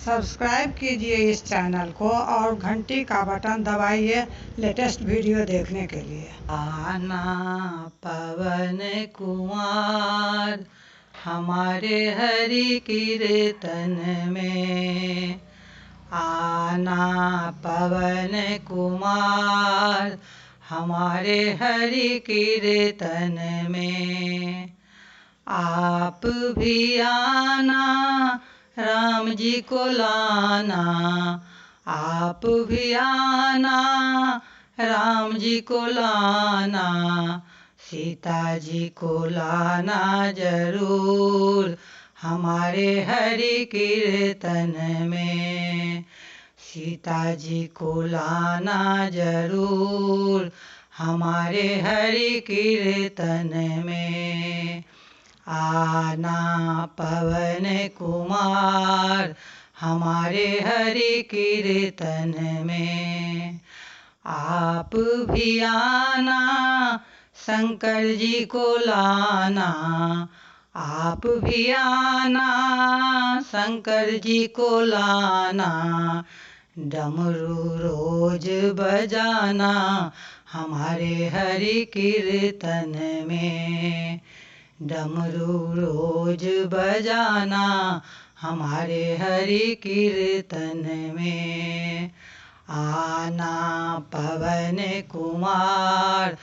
Subscribe कीजिए इस channel को और घंटी का बटन दबाइए लेटेस्ट वीडियो देखने के लिए। आना पवन कुमार हमारे हरि कीर्तन में, आना पवन कुमार हमारे हरि कीर्तन में। आप भी आना राम जी को लाना, आप भी आना राम जी को लाना, सीता जी को लाना जरूर हमारे हरि कीर्तन में। सीता जी को लाना जरूर हमारे हरि कीर्तन में। आना पवन कुमार हमारे हरि कीर्तन में। आप भी आना शंकर जी को लाना, आप भी आना शंकर जी को लाना, डमरू रोज बजाना हमारे हरि कीर्तन में। डमरू रोज बजाना हमारे हरि कीर्तन में। आना पवन कुमार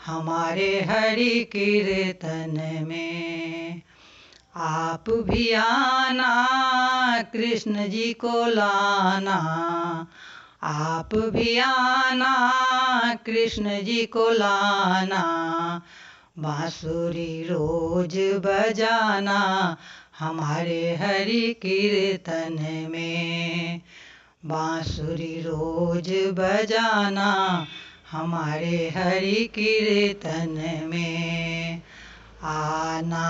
हमारे हरि कीर्तन में। आप भी आना कृष्ण जी को लाना, आप भी आना कृष्ण जी को लाना, बांसुरी रोज बजाना हमारे हरि कीर्तन में। बांसुरी रोज बजाना हमारे हरि कीर्तन में। आना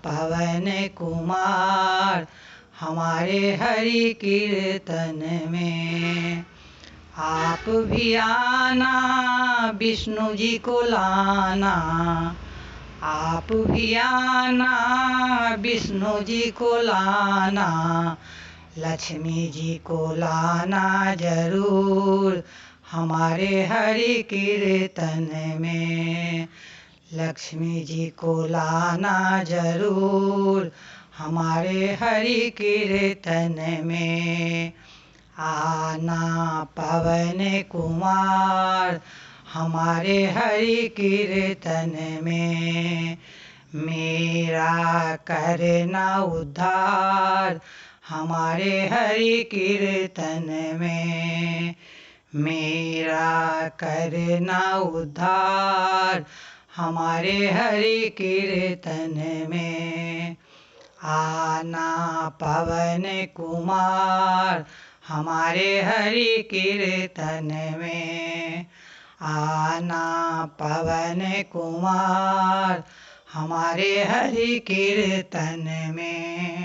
पवन कुमार हमारे हरि कीर्तन में। आप भी आना विष्णु जी को लाना, आप भी आना विष्णु जी को लाना, लक्ष्मी जी को लाना जरूर हमारे हरि कीर्तन में। लक्ष्मी जी को लाना जरूर हमारे हरि कीर्तन में। आना पवन कुमार हमारे हरि कीर्तन में। मेरा करना उद्धार हमारे हरि कीर्तन में। मेरा करना उद्धार हमारे हरि कीर्तन में। आना पवन कुमार हमारे हरि कीर्तन में। आना पवन कुमार हमारे हरि कीर्तन में।